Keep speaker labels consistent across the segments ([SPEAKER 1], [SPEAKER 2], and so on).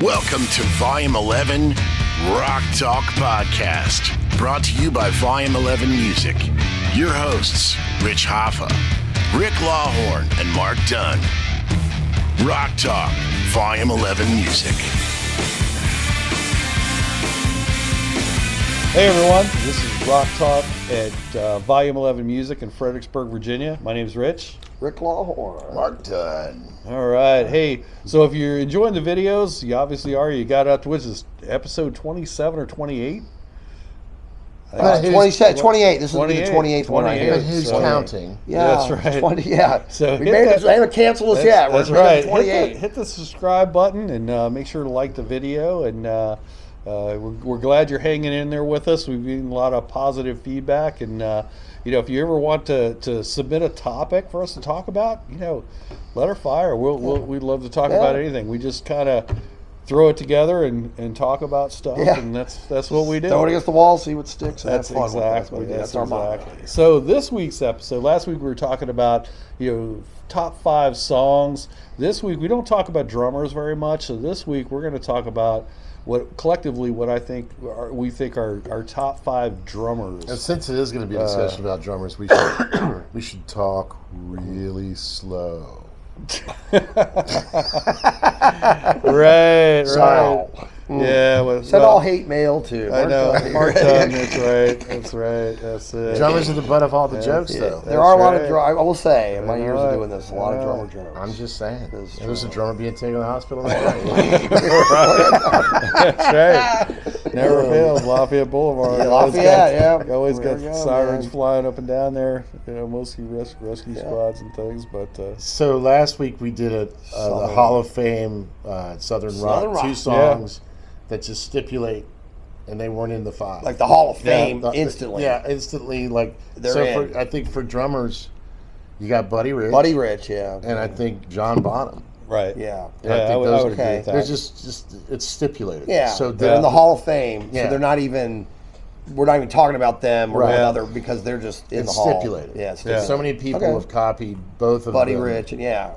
[SPEAKER 1] Welcome to Volume 11 RockTalk Podcast, brought to you by Volume 11 Music. Your hosts, Rich Hoffa, Rick Lawhorne, and Mark Dunn. RockTalk, Volume 11 Music.
[SPEAKER 2] Hey everyone, this is RockTalk at Volume 11 Music in Fredericksburg, Virginia. My name is Rich.
[SPEAKER 3] Rick Lawhorne.
[SPEAKER 1] Mark Dunn.
[SPEAKER 2] All right. Hey, so if you're enjoying the videos, you obviously are. You got up to, which is episode 27 or 28?
[SPEAKER 3] 28. This will be the 28th one I hear.
[SPEAKER 4] But who's counting?
[SPEAKER 3] Yeah,
[SPEAKER 2] That's right.
[SPEAKER 3] 20, yeah.
[SPEAKER 2] So
[SPEAKER 3] we made it. They haven't canceled us yet.
[SPEAKER 2] That's
[SPEAKER 3] We're
[SPEAKER 2] right.
[SPEAKER 3] 28.
[SPEAKER 2] Hit the subscribe button and make sure to like the video. And we're glad you're hanging in there with us. We've gotten a lot of positive feedback. And, if you ever want to submit a topic for us to talk about, let her fire. We'd love to talk about anything. We just kind of throw it together and talk about stuff, and that's what we do.
[SPEAKER 3] Throw it against the wall, see what sticks.
[SPEAKER 2] That's
[SPEAKER 3] have fun with it.
[SPEAKER 2] exactly.
[SPEAKER 3] That's our motto.
[SPEAKER 2] So this week's episode, last week we were talking about top 5 songs. This week we don't talk about drummers very much. So this week we're going to talk about what I think we think are our top 5 drummers.
[SPEAKER 4] And since it is going to be a discussion about drummers, we should talk really slow.
[SPEAKER 2] Right.
[SPEAKER 3] So,
[SPEAKER 2] Yeah.
[SPEAKER 3] send all hate mail to.
[SPEAKER 2] I know. Mark Dunn, that's right. That's it.
[SPEAKER 4] Drummers are the butt of all the jokes, though.
[SPEAKER 3] There are a lot of drummers. I will say, in my years of doing this, a lot of drummer jokes.
[SPEAKER 4] I'm just saying. There's a drummer being taken to the hospital right
[SPEAKER 2] That's right. Never fails. Lafayette Boulevard.
[SPEAKER 3] Yeah, Lafayette,
[SPEAKER 2] You always got
[SPEAKER 3] There we go,
[SPEAKER 2] sirens
[SPEAKER 3] man.
[SPEAKER 2] flying up and down there. Mostly rescue squads and things. But
[SPEAKER 4] So last week we did the Hall of Fame Southern Rock, 2 songs that just stipulate, and they weren't in the 5.
[SPEAKER 3] Like the Hall of Fame, instantly.
[SPEAKER 4] Yeah, instantly. Like
[SPEAKER 3] They're in.
[SPEAKER 4] I think for drummers, you got Buddy Rich.
[SPEAKER 3] Buddy Rich, yeah.
[SPEAKER 4] And I think John Bonham.
[SPEAKER 2] right.
[SPEAKER 3] Yeah.
[SPEAKER 2] I would agree with that.
[SPEAKER 4] They're just it's stipulated.
[SPEAKER 3] Yeah,
[SPEAKER 4] So
[SPEAKER 3] they're in the Hall of Fame, so
[SPEAKER 4] Yeah.
[SPEAKER 3] they're not even. We're not even talking about them or
[SPEAKER 4] Right.
[SPEAKER 3] another because they're just in
[SPEAKER 4] it's
[SPEAKER 3] the hall.
[SPEAKER 4] stipulated.
[SPEAKER 3] Yeah, it's stipulated.
[SPEAKER 4] So many people
[SPEAKER 3] Okay.
[SPEAKER 4] have copied both of
[SPEAKER 3] Buddy
[SPEAKER 4] them.
[SPEAKER 3] Rich and
[SPEAKER 2] Yeah.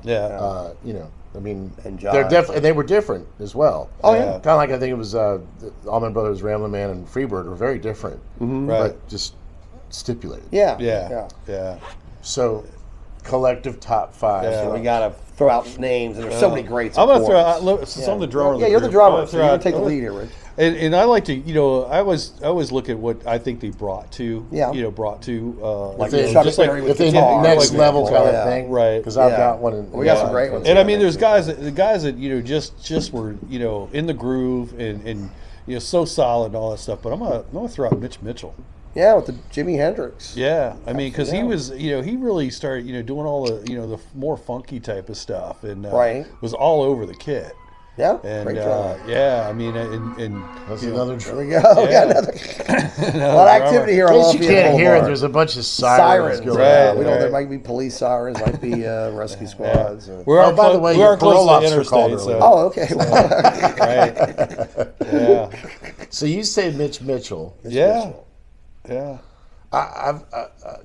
[SPEAKER 4] I mean,
[SPEAKER 3] And John.
[SPEAKER 4] they're definitely they were different as well.
[SPEAKER 3] Oh, yeah.
[SPEAKER 4] Kind of like I think it was the Allman Brothers, Ramblin' Man, and Freebird were very different,
[SPEAKER 2] Right.
[SPEAKER 4] but just stipulated.
[SPEAKER 3] Yeah,
[SPEAKER 2] Yeah.
[SPEAKER 4] So, collective top 5.
[SPEAKER 2] Yeah.
[SPEAKER 3] So we gotta throw out names, and there's so many greats.
[SPEAKER 2] I'm going to throw
[SPEAKER 3] importance.
[SPEAKER 2] out some of the drummers.
[SPEAKER 3] Yeah, you're the drummer, so you're gonna take the lead here, Rich.
[SPEAKER 2] And I like to, I always look at what I think they brought to,
[SPEAKER 3] Yeah.
[SPEAKER 2] like
[SPEAKER 3] Chuck Berry with
[SPEAKER 4] if they
[SPEAKER 3] guitar,
[SPEAKER 4] next
[SPEAKER 3] like
[SPEAKER 4] level
[SPEAKER 3] that.
[SPEAKER 4] kind
[SPEAKER 3] Yeah.
[SPEAKER 4] of thing,
[SPEAKER 2] Right.
[SPEAKER 4] Because I've
[SPEAKER 3] Yeah.
[SPEAKER 4] got one. In,
[SPEAKER 3] We got some great ones.
[SPEAKER 2] And I mean, there's guys that just were in the groove and so solid and all that stuff. But I'm gonna throw out Mitch Mitchell.
[SPEAKER 3] Yeah, with the Jimi Hendrix.
[SPEAKER 2] Yeah, I mean, because he was he really started doing all the the more funky type of stuff and was all over the kit.
[SPEAKER 3] Yeah,
[SPEAKER 2] And
[SPEAKER 3] great drummer.
[SPEAKER 2] I mean, and
[SPEAKER 4] That's another
[SPEAKER 3] There
[SPEAKER 4] drum.
[SPEAKER 3] we go. We got another. A lot of activity here on
[SPEAKER 4] In case you
[SPEAKER 3] Lafayette
[SPEAKER 4] can't hear it,
[SPEAKER 3] Boulevard.
[SPEAKER 4] there's a bunch of sirens going
[SPEAKER 2] Right.
[SPEAKER 4] on.
[SPEAKER 3] We know
[SPEAKER 2] Right.
[SPEAKER 3] there might be police sirens, might be rescue squads.
[SPEAKER 4] By the way,
[SPEAKER 2] we
[SPEAKER 4] your
[SPEAKER 2] are close
[SPEAKER 4] parole
[SPEAKER 2] to the
[SPEAKER 4] officer called
[SPEAKER 2] interstate.
[SPEAKER 4] earlier.
[SPEAKER 2] So,
[SPEAKER 3] Oh, okay.
[SPEAKER 2] right. Yeah.
[SPEAKER 4] So you say Mitch Mitchell.
[SPEAKER 2] Yeah.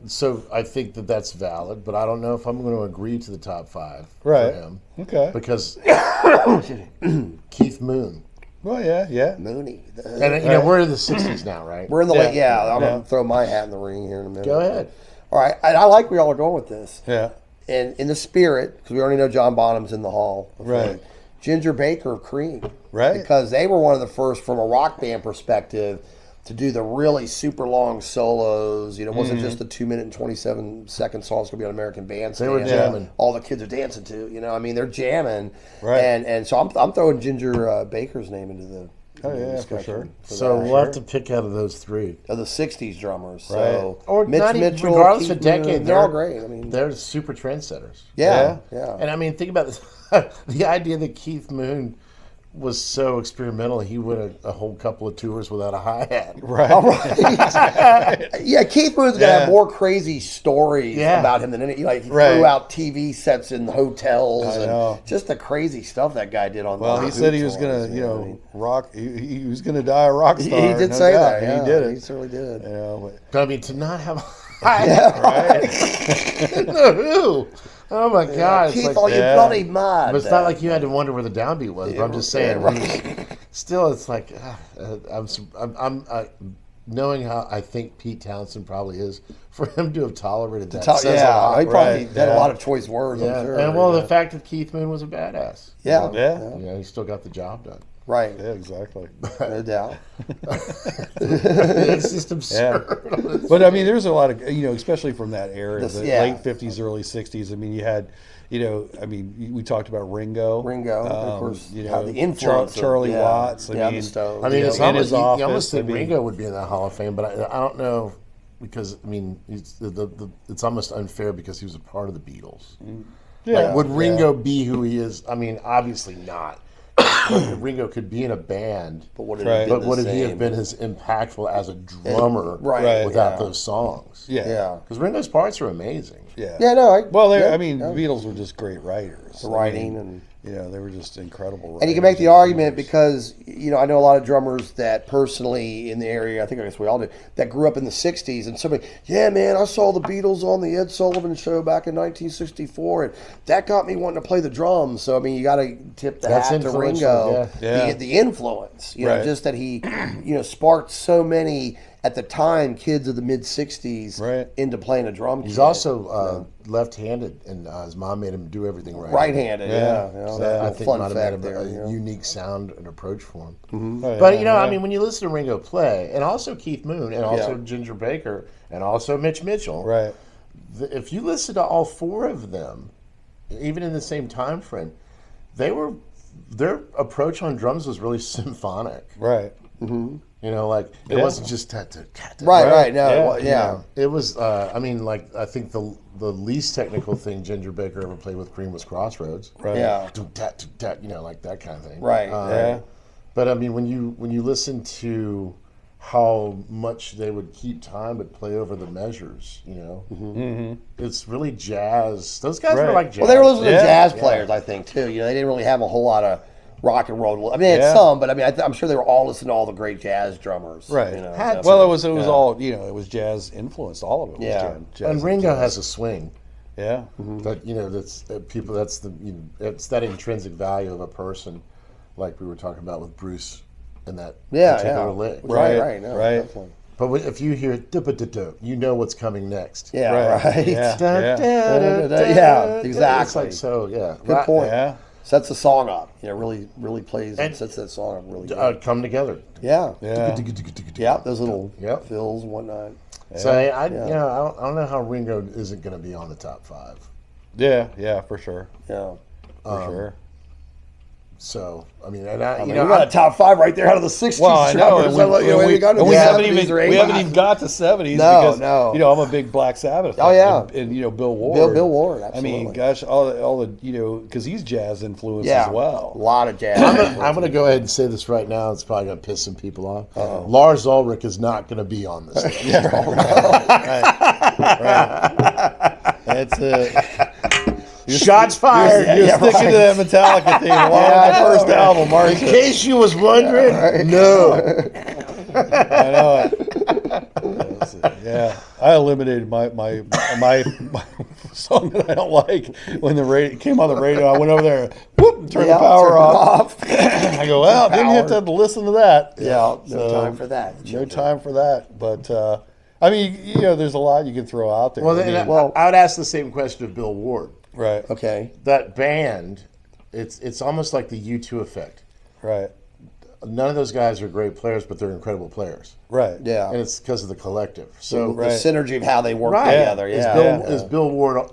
[SPEAKER 4] So I think that's valid, but I don't know if I'm going to agree to the top 5
[SPEAKER 2] Right.
[SPEAKER 4] for him.
[SPEAKER 2] Okay.
[SPEAKER 4] Because Keith Moon.
[SPEAKER 2] Well, yeah.
[SPEAKER 3] Mooney.
[SPEAKER 4] And we're in the 60s now, right?
[SPEAKER 3] We're in the late. Yeah, I'm
[SPEAKER 2] Yeah.
[SPEAKER 3] gonna throw my hat in the ring here in a minute.
[SPEAKER 4] Go ahead.
[SPEAKER 3] All right, and I like where y'all are going with this.
[SPEAKER 2] Yeah.
[SPEAKER 3] And in the spirit, because we already know John Bonham's in the Hall. of
[SPEAKER 2] Right.
[SPEAKER 3] Fame, Ginger Baker of Cream.
[SPEAKER 2] Right.
[SPEAKER 3] Because they were one of the first, from a rock band perspective, to do the really super long solos. It wasn't just the 2-minute and 27-second song. It's going to be on American Bandstand.
[SPEAKER 4] They were jamming.
[SPEAKER 3] All the kids are dancing to. I mean, they're jamming.
[SPEAKER 2] Right.
[SPEAKER 3] And so I'm throwing Ginger Baker's name into the
[SPEAKER 2] for sure.
[SPEAKER 4] So we'll have to pick out of those 3.
[SPEAKER 3] of the 60s drummers.
[SPEAKER 2] Right.
[SPEAKER 3] So
[SPEAKER 4] Or
[SPEAKER 3] Mitch
[SPEAKER 4] not even,
[SPEAKER 3] Mitchell,
[SPEAKER 4] regardless
[SPEAKER 3] Keith
[SPEAKER 4] of decade,
[SPEAKER 3] Moon, they're all great. I mean,
[SPEAKER 4] they're super trendsetters.
[SPEAKER 3] yeah.
[SPEAKER 4] And I mean, think about this. The idea that Keith Moon was so experimental, he went a whole couple of tours without a hi-hat.
[SPEAKER 2] Right.
[SPEAKER 3] All right. Yeah, Keith Moon's gonna have more crazy stories about him than any. Like he threw out TV sets in hotels and just the crazy stuff that guy did on.
[SPEAKER 2] Well, he said he was gonna, rock. He was gonna die a rock star.
[SPEAKER 3] He did say that.
[SPEAKER 2] Yeah, he did it.
[SPEAKER 3] He certainly did.
[SPEAKER 4] But I mean, to not have a hi-hat, right? No, who? Oh my God!
[SPEAKER 3] Keith, all you bloody mad.
[SPEAKER 4] But it's not like you had to wonder where the downbeat was. But I'm just saying. Still, it's like I'm knowing how I think Pete Townsend probably is, for him to have tolerated that. Says a lot.
[SPEAKER 3] He probably had a lot of choice words. I'm sure.
[SPEAKER 4] And the fact that Keith Moon was a badass.
[SPEAKER 2] Yeah.
[SPEAKER 4] He still got the job done.
[SPEAKER 3] Right.
[SPEAKER 2] Yeah, exactly.
[SPEAKER 3] No doubt.
[SPEAKER 4] It's just absurd.
[SPEAKER 2] Yeah. But I mean, there's a lot of, especially from that era, the late 50s, early 60s. I mean, you had, we talked about Ringo.
[SPEAKER 3] Of course. The influence
[SPEAKER 2] Charlie Watts.
[SPEAKER 3] The Stones.
[SPEAKER 4] I mean, it's
[SPEAKER 2] almost,
[SPEAKER 4] you almost think Ringo would be in that Hall of Fame, but I don't know, because, it's almost unfair because he was a part of the Beatles.
[SPEAKER 2] Yeah.
[SPEAKER 4] Like, would Ringo be who he is? I mean, obviously not. Ringo could be in a band, but would he have been as impactful as a drummer without those songs?
[SPEAKER 2] Yeah.
[SPEAKER 4] Because Ringo's parts are amazing.
[SPEAKER 2] Yeah.
[SPEAKER 3] Yeah, no.
[SPEAKER 2] The Beatles were just great writers.
[SPEAKER 3] The writing and
[SPEAKER 2] they were just incredible writers.
[SPEAKER 3] And you can make the argument because, I know a lot of drummers that personally in the area, I guess we all do, that grew up in the 60s. And somebody, man, I saw the Beatles on the Ed Sullivan Show back in 1964. And that got me wanting to play the drums. So, you got to tip the hat to Ringo.
[SPEAKER 2] Yeah.
[SPEAKER 3] The influence, just that he, sparked so many, at the time, kids of the mid-60s into playing a drum kit.
[SPEAKER 4] He's also left-handed, and his mom made him do everything right.
[SPEAKER 3] Right-handed,
[SPEAKER 4] So I think
[SPEAKER 3] fun
[SPEAKER 4] might
[SPEAKER 3] fact
[SPEAKER 4] have
[SPEAKER 3] there.
[SPEAKER 4] been a unique sound and approach for him.
[SPEAKER 2] Mm-hmm.
[SPEAKER 4] But, when you listen to Ringo play, and also Keith Moon, and also Ginger Baker, and also Mitch Mitchell, if you listen to all four of them, even in the same time frame, their approach on drums was really symphonic.
[SPEAKER 2] Right.
[SPEAKER 3] Mm-hmm.
[SPEAKER 4] It wasn't just
[SPEAKER 3] right. No,
[SPEAKER 4] it was. I think the least technical thing Ginger Baker ever played with Cream was Crossroads.
[SPEAKER 2] Right.
[SPEAKER 3] Yeah.
[SPEAKER 4] Like that kind of thing.
[SPEAKER 3] Right.
[SPEAKER 4] But when you listen to how much they would keep time but play over the measures, it's really jazz. Those guys were like jazz.
[SPEAKER 3] Well, they were listening to jazz players, I think, too. They didn't really have a whole lot of rock and roll. They had some, but I'm sure they were all listening to all the great jazz drummers.
[SPEAKER 2] Right.
[SPEAKER 3] It
[SPEAKER 2] was all, it was jazz influenced. All of it was jazz.
[SPEAKER 4] And Ringo has a swing.
[SPEAKER 2] Yeah.
[SPEAKER 4] But that's people. That's it's that intrinsic value of a person, like we were talking about with Bruce and that particular lick.
[SPEAKER 3] Right. Definitely.
[SPEAKER 4] But if you hear you know what's coming next.
[SPEAKER 3] Yeah. Right.
[SPEAKER 2] Yeah.
[SPEAKER 3] Exactly.
[SPEAKER 4] It's like
[SPEAKER 3] Good point.
[SPEAKER 2] Yeah.
[SPEAKER 3] Sets the song up. Really plays and sets that song up really good.
[SPEAKER 4] Come together.
[SPEAKER 3] Yeah.
[SPEAKER 4] Yeah.
[SPEAKER 3] Those little fills and whatnot.
[SPEAKER 4] So I don't know how Ringo isn't going to be on the top 5.
[SPEAKER 2] Yeah, for sure.
[SPEAKER 3] Yeah.
[SPEAKER 2] For sure.
[SPEAKER 4] So you
[SPEAKER 3] got a top 5 right there out of the 60s.
[SPEAKER 2] Well, I know,
[SPEAKER 3] we
[SPEAKER 2] haven't even got to 70s.
[SPEAKER 3] No.
[SPEAKER 2] I'm a big Black Sabbath fan.
[SPEAKER 3] Oh yeah,
[SPEAKER 2] and Bill Ward.
[SPEAKER 3] Bill Ward. Absolutely.
[SPEAKER 2] Gosh, all the because he's jazz influenced as well.
[SPEAKER 3] A lot of jazz.
[SPEAKER 4] I'm going to go ahead and say this right now. It's probably going to piss some people off. Lars Ulrich is not going to be on this list.
[SPEAKER 2] Right. That's it.
[SPEAKER 4] Shots fired.
[SPEAKER 2] You're sticking to that Metallica theme along with the first album, Mark.
[SPEAKER 4] In case you was wondering, no.
[SPEAKER 2] I know it. Yeah, I eliminated my song that I don't like when it came on the radio. I went over there, and turned the power off. I go, well, didn't have to listen to that.
[SPEAKER 3] Yeah, no time for that.
[SPEAKER 2] No time for that. But there's a lot you can throw out there.
[SPEAKER 4] Well, I would ask the same question of Bill Ward.
[SPEAKER 2] Right.
[SPEAKER 3] Okay.
[SPEAKER 4] That band, it's almost like the U2 effect.
[SPEAKER 2] Right.
[SPEAKER 4] None of those guys are great players, but they're incredible players.
[SPEAKER 2] Right.
[SPEAKER 3] Yeah.
[SPEAKER 4] And it's because of the collective. So
[SPEAKER 3] the synergy of how they work together. Yeah.
[SPEAKER 4] Is Bill Ward?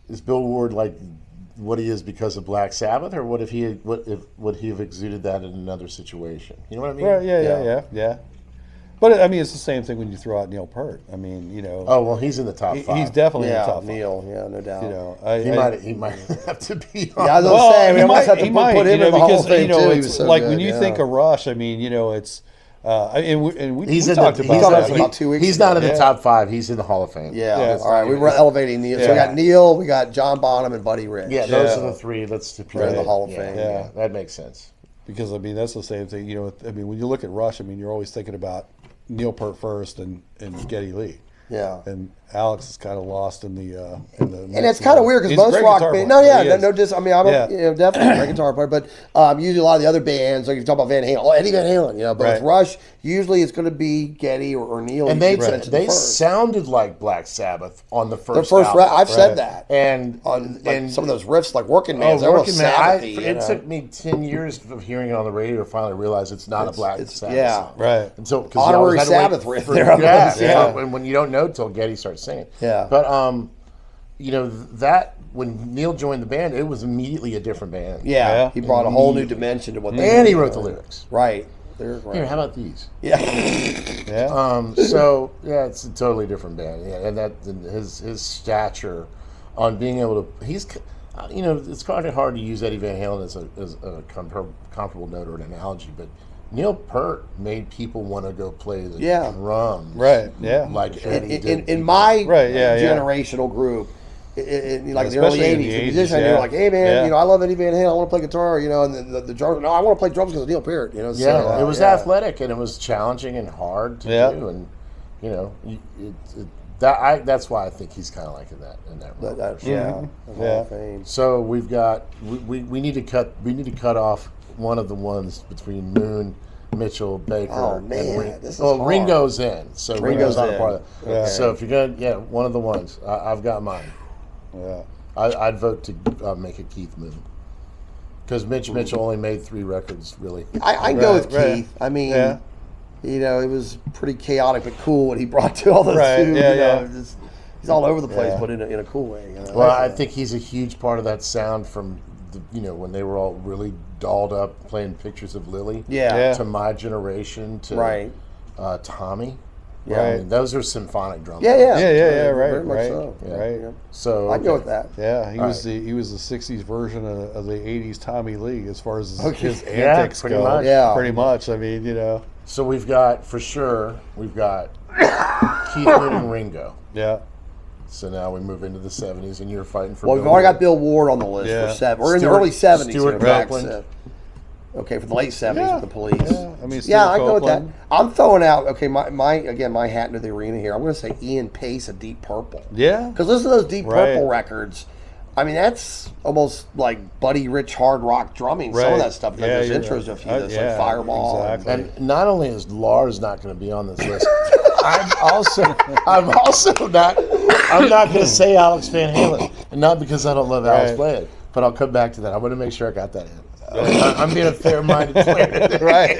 [SPEAKER 4] Is Bill Ward like what he is because of Black Sabbath, or would he have exuded that in another situation? You know what I mean?
[SPEAKER 2] Right. Yeah. But it's the same thing when you throw out Neil Peart.
[SPEAKER 4] Oh well, he's in the top 5.
[SPEAKER 2] He's definitely in the top 5.
[SPEAKER 3] Neil, no doubt.
[SPEAKER 4] He might have to be on.
[SPEAKER 3] Yeah, I was gonna say, we almost have to put him in the Hall of Fame too.
[SPEAKER 2] It's so like good, when you think of Rush. It's we talked about that
[SPEAKER 3] about 2 weeks.
[SPEAKER 4] He's not in the top 5. He's in the Hall of Fame.
[SPEAKER 3] Yeah. All right, we were elevating Neil. So we got Neil, we got John Bonham, and Buddy Rich.
[SPEAKER 4] Yeah, those are the 3. Let's stipulate
[SPEAKER 3] in the Hall of Fame.
[SPEAKER 4] Yeah, that makes sense.
[SPEAKER 2] Because that's the same thing. When you look at Rush, you're always thinking about Neil Peart first and Geddy Lee.
[SPEAKER 3] Yeah.
[SPEAKER 2] And Alex is kind of lost in the
[SPEAKER 3] and it's kind of weird because most rock bands. No, I mean, I'm definitely a great guitar player, but usually a lot of the other bands, like you talk about Van Halen, Eddie Van Halen, but with Rush, usually it's going to be Geddy or Neil.
[SPEAKER 4] And they sounded like Black Sabbath on the first album.
[SPEAKER 3] I've said that,
[SPEAKER 4] and
[SPEAKER 3] some of those riffs, like Working Man,
[SPEAKER 4] it took me 10 years of hearing it on the radio to finally realize it's not a Black Sabbath.
[SPEAKER 2] Yeah, right.
[SPEAKER 4] And so
[SPEAKER 3] honorary Sabbath riff there.
[SPEAKER 4] And when you don't know till Geddy starts singing.
[SPEAKER 3] Yeah.
[SPEAKER 4] But that when Neil joined the band, it was immediately a different band.
[SPEAKER 3] Yeah. He brought a whole new dimension to what they
[SPEAKER 4] and he wrote the lyrics.
[SPEAKER 3] Right.
[SPEAKER 4] Here, how about these?
[SPEAKER 3] Yeah.
[SPEAKER 4] So it's a totally different band. Yeah, and his stature on being able to it's kind of hard to use Eddie Van Halen as a comparable note or an analogy, but Neil Peart made people want to go play the drums.
[SPEAKER 2] Right, yeah.
[SPEAKER 3] Like Eddie did. In my generational group, like in the early 80s, musicians, they were like, hey, man, I love Eddie Van Halen, I want to play guitar, and the drummer, no, I want to play drums because of Neil Peart.
[SPEAKER 4] It was athletic, and it was challenging and hard to do, and, that's why I think he's kind of like in that role. So we've got, we need to cut off one of the ones between Moon, Mitchell, Baker, and Ringo's in. So Ringo's not a part of that. Yeah. So if you're gonna, one of the ones. I've got mine. Yeah, I'd vote to make it Keith Moon because Mitchell only made 3 records really.
[SPEAKER 3] I go with Keith. I mean, it was pretty chaotic but cool what he brought to all those tunes. He's all over the place, but in a cool way.
[SPEAKER 4] Well, I think he's a huge part of that sound from when they were all really dolled up playing Pictures of Lily. To My Generation to Tommy. Yeah, I mean, those are symphonic drums.
[SPEAKER 2] Right.
[SPEAKER 3] Very much so.
[SPEAKER 2] Right.
[SPEAKER 4] So
[SPEAKER 3] I'd go with that.
[SPEAKER 2] Yeah, he was the '60s version of the '80s Tommy Lee as far as his antics
[SPEAKER 4] pretty
[SPEAKER 2] go.
[SPEAKER 4] Much.
[SPEAKER 2] Yeah, pretty much. I mean,
[SPEAKER 4] So we've got Keith Moon and Ringo.
[SPEAKER 2] Yeah.
[SPEAKER 4] So now we move into the 70s, and you're fighting for.
[SPEAKER 3] Well, we've already got Bill Ward on the list for 7. We're in the early 70s.
[SPEAKER 4] Stuart Copeland.
[SPEAKER 3] Okay, for the late 70s with the Police.
[SPEAKER 2] Yeah, I mean,
[SPEAKER 3] I go with that. I'm throwing out. Okay, my hat into the arena here. I'm going to say Ian Pace of Deep Purple.
[SPEAKER 2] Yeah.
[SPEAKER 3] Because listen to those Deep Purple records. I mean, that's almost like Buddy Rich hard rock drumming. Some of that stuff. There's intros of like Fireball.
[SPEAKER 4] Exactly. And not only is Lars not going to be on this list, I'm also not. I'm not going to say Alex Van Halen, and not because I don't love Alex playing, but I'll come back to that. I want to make sure I got that in. I'm being a fair-minded player.
[SPEAKER 2] Right.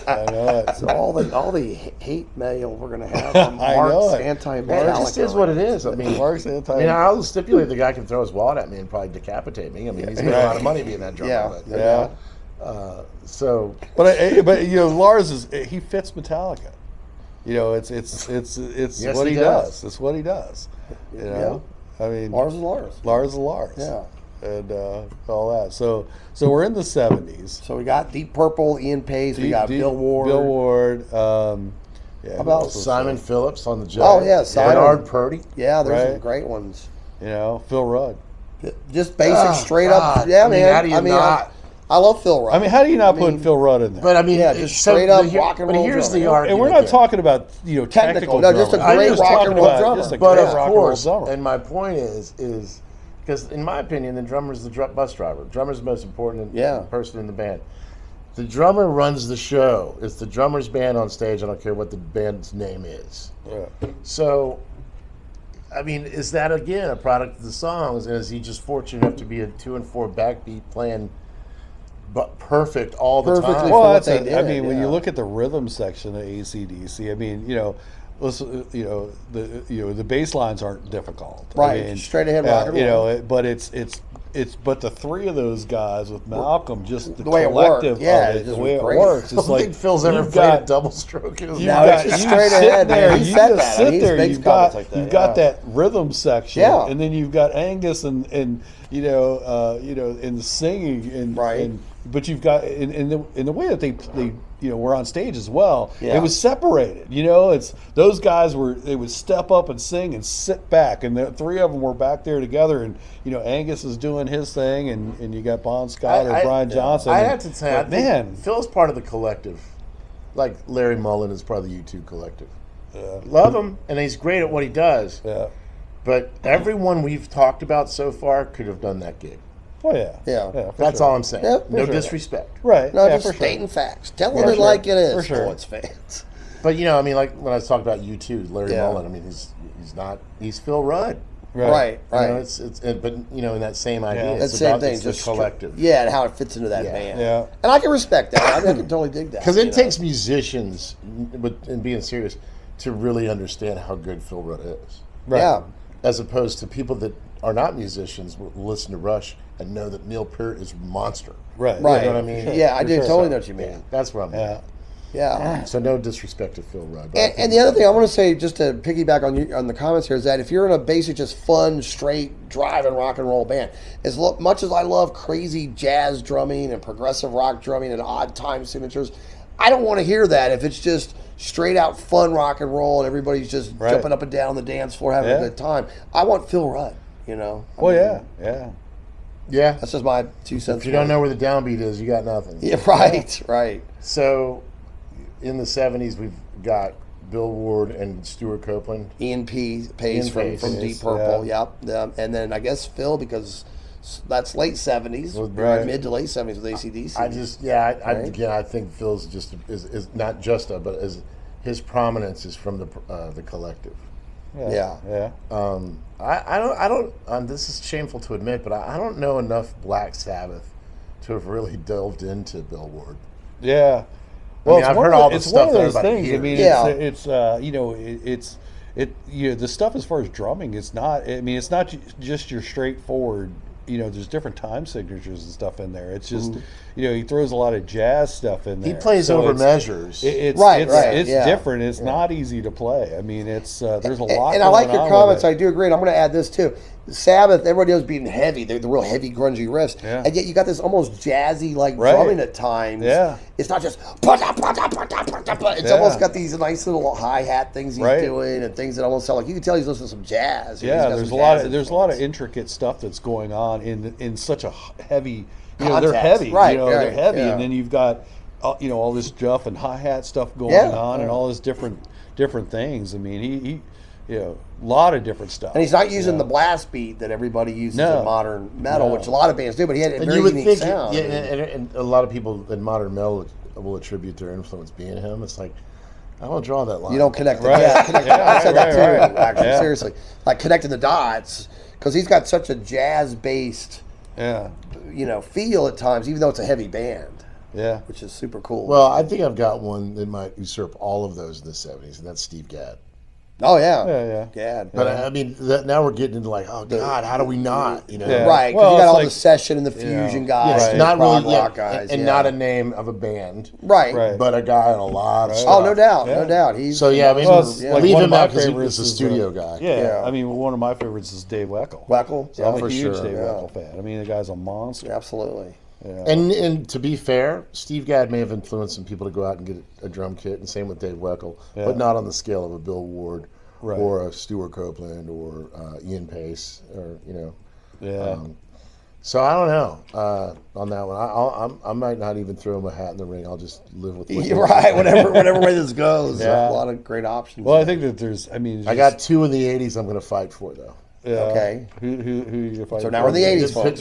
[SPEAKER 2] I know it.
[SPEAKER 3] So all the hate mail we're going to have from Mark's anti-Metallica.
[SPEAKER 4] It just is what it is. I mean,
[SPEAKER 2] Mark's anti-Metallica.
[SPEAKER 4] I'll stipulate the guy can throw his wallet at me and probably decapitate me. I mean, he's made a lot of money being that drummer.
[SPEAKER 2] But Lars he fits Metallica. It's
[SPEAKER 4] yes,
[SPEAKER 2] what he does. It's what he does. I mean,
[SPEAKER 3] Lars is Lars.
[SPEAKER 2] Lars is Lars.
[SPEAKER 3] Yeah.
[SPEAKER 2] And all that. So we're in the 70s.
[SPEAKER 3] So we got Deep Purple, Ian Pace. We got Bill Ward.
[SPEAKER 2] Bill Ward.
[SPEAKER 3] How about
[SPEAKER 4] Simon Phillips on the jazz?
[SPEAKER 3] Oh yeah, Simon.
[SPEAKER 4] Bernard Purdy.
[SPEAKER 3] Yeah, there's some great ones.
[SPEAKER 2] Phil Rudd.
[SPEAKER 3] Just basic, straight up. Yeah, man. I love Phil Rudd.
[SPEAKER 2] I mean, how do you not put Phil Rudd in there?
[SPEAKER 4] But I mean,
[SPEAKER 3] just straight up rock and roll.
[SPEAKER 4] But here's the argument.
[SPEAKER 2] And we're not talking about technical.
[SPEAKER 3] No, just a great rock and roll drummer.
[SPEAKER 4] But of course, and my point is because in my opinion, the drummer is the bus driver. The drummer's the most important person in the band. The drummer runs the show. It's the drummer's band on stage. I don't care what the band's name is.
[SPEAKER 2] Yeah.
[SPEAKER 4] So, I mean, is that again a product of the songs? And is he just fortunate enough to be a 2 and 4 backbeat playing, but perfect all the time?
[SPEAKER 2] Well, when you look at the rhythm section of AC/DC, I mean, the bass lines aren't difficult,
[SPEAKER 3] right? I mean, straight ahead rock and roll.
[SPEAKER 2] But the 3 of those guys with Malcolm, just the
[SPEAKER 3] way
[SPEAKER 2] collective
[SPEAKER 3] it worked.
[SPEAKER 2] the way it works. It's like
[SPEAKER 4] Phil's ever played a double stroke.
[SPEAKER 3] It's just straight ahead.
[SPEAKER 2] You just sit there. You've got that rhythm section, and then you've got Angus and in the singing and but you've got in the way that they were on stage as well. It was separated. It's those guys they would step up and sing and sit back, and the 3 of them were back there together. And Angus is doing his thing, and you got Bon Scott or Brian Johnson.
[SPEAKER 4] I have to say, man, Phil's part of the collective, like Larry Mullen is part of the U2 collective. Love him, and he's great at what he does.
[SPEAKER 2] Yeah.
[SPEAKER 4] But everyone we've talked about so far could have done that gig.
[SPEAKER 2] Oh yeah.
[SPEAKER 3] Yeah.
[SPEAKER 4] That's all I'm saying.
[SPEAKER 3] Yeah,
[SPEAKER 4] no
[SPEAKER 3] sure.
[SPEAKER 4] disrespect.
[SPEAKER 2] Right.
[SPEAKER 3] No,
[SPEAKER 2] yeah,
[SPEAKER 3] just
[SPEAKER 2] for
[SPEAKER 3] stating facts. Tell
[SPEAKER 2] For
[SPEAKER 3] it
[SPEAKER 2] sure.
[SPEAKER 3] like it is.
[SPEAKER 2] For sure.
[SPEAKER 3] Its fans.
[SPEAKER 4] But I mean, like when I was talking about U2, Larry
[SPEAKER 3] Yeah.
[SPEAKER 4] Mullen. I mean, he's Phil Rudd.
[SPEAKER 3] Right.
[SPEAKER 4] You know, but in that same idea,
[SPEAKER 3] That
[SPEAKER 4] it's
[SPEAKER 3] same
[SPEAKER 4] about
[SPEAKER 3] thing,
[SPEAKER 4] it's
[SPEAKER 3] just
[SPEAKER 4] the collective.
[SPEAKER 3] Yeah, and how it fits into that band.
[SPEAKER 2] Yeah.
[SPEAKER 3] And I can respect that. I can totally dig that.
[SPEAKER 4] Because it takes musicians, and being serious, to really understand how good Phil Rudd is.
[SPEAKER 2] Right.
[SPEAKER 3] Yeah.
[SPEAKER 4] As opposed to people that are not musicians will listen to Rush and know that Neil Peart is a monster.
[SPEAKER 2] Right.
[SPEAKER 3] Right.
[SPEAKER 4] You know what I mean?
[SPEAKER 2] Sure.
[SPEAKER 3] Yeah, I do
[SPEAKER 2] sure.
[SPEAKER 3] totally know what you mean.
[SPEAKER 4] That's what I'm
[SPEAKER 2] Yeah.
[SPEAKER 3] Yeah.
[SPEAKER 4] So no disrespect to Phil Rudd. but I think
[SPEAKER 3] And the other thing I want to say, just to piggyback on the comments here, is that if you're in a basic, just fun, straight, driving rock and roll band, as much as I love crazy jazz drumming and progressive rock drumming and odd time signatures, I don't want to hear that if it's just straight out fun rock and roll and everybody's just jumping up and down the dance floor having a good time. I want Phil Rudd, you know.
[SPEAKER 2] Yeah.
[SPEAKER 4] yeah.
[SPEAKER 3] That's just my 2 cents.
[SPEAKER 4] If you don't know where the downbeat is, you got nothing.
[SPEAKER 3] Yeah, right.
[SPEAKER 4] So in the 70s, we've got Bill Ward and Stuart Copeland.
[SPEAKER 3] Ian Pace
[SPEAKER 4] Ian
[SPEAKER 3] from
[SPEAKER 4] Pace,
[SPEAKER 3] Deep Purple, yep. And then I guess Phil, because that's late 70s, mid to late 70s with AC/DC.
[SPEAKER 4] I think Phil's just is not just but as his prominence is from the collective.
[SPEAKER 3] Yeah.
[SPEAKER 4] I don't. This is shameful to admit, but I don't know enough Black Sabbath to have really delved into Bill Ward.
[SPEAKER 2] Yeah. Well,
[SPEAKER 4] I've heard all the
[SPEAKER 2] it's
[SPEAKER 4] stuff
[SPEAKER 2] one of
[SPEAKER 4] that
[SPEAKER 2] those
[SPEAKER 4] everybody
[SPEAKER 2] things. I
[SPEAKER 4] hears.
[SPEAKER 2] mean, the stuff as far as drumming, it's not. I mean, it's not just your straightforward. There's different time signatures and stuff in there. It's just, he throws a lot of jazz stuff in there.
[SPEAKER 4] He plays over measures.
[SPEAKER 2] It's different. It's not easy to play. I mean, there's a lot.
[SPEAKER 3] And I like your comments. I do agree. And I'm going to add this too. Sabbath, everybody knows being heavy. They're the real heavy, grungy riffs.
[SPEAKER 2] Yeah.
[SPEAKER 3] And yet you got this almost jazzy drumming at times.
[SPEAKER 2] Yeah.
[SPEAKER 3] It's not just it's almost got these nice little hi-hat things he's doing and things that almost sound like you can tell he's listening to some jazz.
[SPEAKER 2] Yeah, there's a lot of intricate stuff that's going on in such a heavy. They're heavy.
[SPEAKER 3] Right.
[SPEAKER 2] They're heavy,
[SPEAKER 3] yeah.
[SPEAKER 2] and then you've got all this stuff and hi-hat stuff going on and all this different things. I mean, he a lot of different stuff.
[SPEAKER 3] And he's not using the blast beat that everybody uses in modern metal, which a lot of bands do, but he had a very unique sound.
[SPEAKER 4] And a lot of people in modern metal will attribute their influence being him. It's like, I don't draw that line.
[SPEAKER 3] You don't connect the
[SPEAKER 2] dots.
[SPEAKER 3] I said that too, actually, seriously. Like connecting the dots, because he's got such a jazz-based feel at times, even though it's a heavy band.
[SPEAKER 2] Yeah.
[SPEAKER 3] Which is super cool.
[SPEAKER 4] Well, I think I've got one that might usurp all of those in the 70s, and that's Steve Gadd.
[SPEAKER 3] Oh, yeah.
[SPEAKER 2] Yeah.
[SPEAKER 3] Gad.
[SPEAKER 4] But I mean, now we're getting into like, oh God, how do we not?
[SPEAKER 2] Yeah.
[SPEAKER 3] Right, because you got all the session and the fusion guys,
[SPEAKER 4] and not really
[SPEAKER 3] rock guys,
[SPEAKER 4] and not a name of a band,
[SPEAKER 3] right?
[SPEAKER 4] But a guy on a lot of stuff.
[SPEAKER 3] Oh, no doubt. He's
[SPEAKER 4] so I mean, leave him out because he's a studio guy.
[SPEAKER 2] Yeah, I mean, one of my favorites is Dave Weckl.
[SPEAKER 3] Weckl,
[SPEAKER 2] I'm a huge Dave Weckl fan. I mean, the guy's a monster.
[SPEAKER 3] Absolutely.
[SPEAKER 2] Yeah.
[SPEAKER 4] And to be fair, Steve Gadd may have influenced some people to go out and get a drum kit, and same with Dave Weckl, but not on the scale of a Bill Ward. Right. Or a Stuart Copeland or Ian Pace, or so I don't know on that one. I might not even throw him a hat in the ring. I'll just live with it.
[SPEAKER 3] Right. Whatever way this goes. A lot of great options.
[SPEAKER 2] Well, I think that there's. I mean,
[SPEAKER 4] I got two in the '80s. I'm going to fight for though.
[SPEAKER 2] Yeah.
[SPEAKER 3] Okay.
[SPEAKER 2] Who you fighting?
[SPEAKER 3] So now we're in the '80s, folks.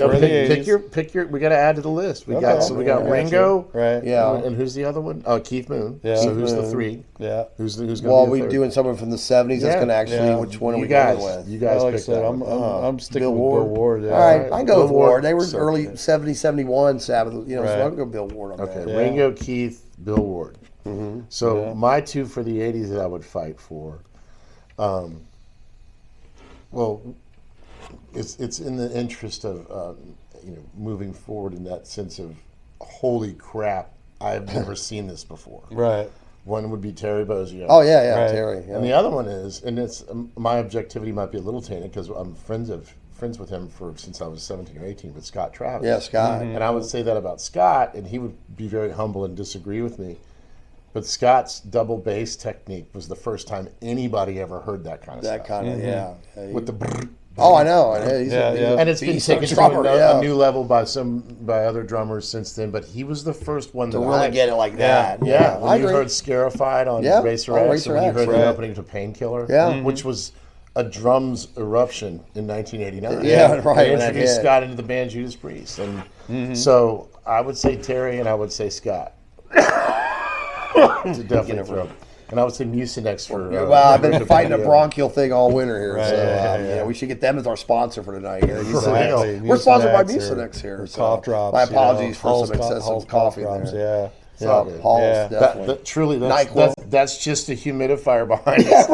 [SPEAKER 4] Pick your. We got to add to the list. We got Ringo,
[SPEAKER 2] right?
[SPEAKER 4] Yeah. And who's the other one? Oh, Keith Moon.
[SPEAKER 2] Yeah.
[SPEAKER 4] So who's the three?
[SPEAKER 2] Yeah.
[SPEAKER 4] Who's going to be
[SPEAKER 3] Well,
[SPEAKER 4] the
[SPEAKER 3] we
[SPEAKER 4] third?
[SPEAKER 3] doing someone from the '70s. That's going to actually. Which one are we going with?
[SPEAKER 4] You guys
[SPEAKER 2] like
[SPEAKER 4] pick that.
[SPEAKER 2] I'm sticking with Bill Ward. Yeah.
[SPEAKER 3] All right, I can go with Ward. They were
[SPEAKER 4] So,
[SPEAKER 3] early 70, 71 Sabbath. So I can go Bill Ward on that.
[SPEAKER 4] Okay, Ringo, Keith, Bill Ward. Mm-hmm. So my two for the '80s that I would fight for. It's in the interest of moving forward in that sense of holy crap, I've never seen this before.
[SPEAKER 2] Right.
[SPEAKER 4] One would be Terry Bozzio.
[SPEAKER 3] Oh yeah,
[SPEAKER 2] Right.
[SPEAKER 3] Terry. Yeah.
[SPEAKER 4] And the other one is, and it's my objectivity might be a little tainted because I'm friends with him since I was 17 or 18 with Scott Travis.
[SPEAKER 3] Yeah, Scott.
[SPEAKER 4] And I would say that about Scott, and he would be very humble and disagree with me. But Scott's double bass technique was the first time anybody ever heard that kind of stuff.
[SPEAKER 3] That kind of
[SPEAKER 4] with the
[SPEAKER 3] Oh, I know.
[SPEAKER 4] And it's been taken to a new level by other drummers since then. But he was the first one
[SPEAKER 3] to really get it like that.
[SPEAKER 4] Yeah, when you heard Scarified on Racer X, and when you heard the opening to Painkiller, which was a drums eruption in 1989.
[SPEAKER 3] Yeah, right.
[SPEAKER 4] They introduced Scott into the band Judas Priest, and so I would say Terry, and I would say Scott. To definitely throw. And I would say Mucinex for...
[SPEAKER 3] well, I've been fighting a bronchial thing all winter here, so we should get them as our sponsor for tonight.
[SPEAKER 2] Exactly.
[SPEAKER 3] We're sponsored by Mucinex here. So
[SPEAKER 2] cough drops.
[SPEAKER 3] My apologies for some excessive coughing there.
[SPEAKER 4] Paul's definitely. Truly, that's just a humidifier behind us.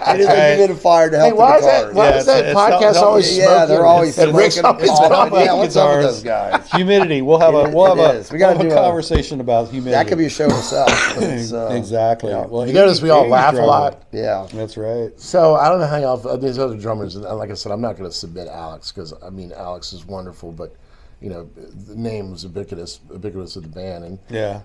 [SPEAKER 3] It is a humidifier to help the guitars.
[SPEAKER 4] Why is that podcast always smoking?
[SPEAKER 3] Yeah, they're always smoking.
[SPEAKER 4] Rick's always
[SPEAKER 3] what's up with those guys?
[SPEAKER 2] Humidity. We'll have a conversation about humidity.
[SPEAKER 3] That could be a show itself.
[SPEAKER 2] Exactly.
[SPEAKER 3] Yeah.
[SPEAKER 2] Well,
[SPEAKER 4] you notice we all laugh a lot.
[SPEAKER 3] Yeah,
[SPEAKER 2] that's right.
[SPEAKER 4] So I don't know how y'all, these other drummers, and like I said, I'm not going to submit Alex because I mean Alex is wonderful, but the name was ubiquitous of the band, and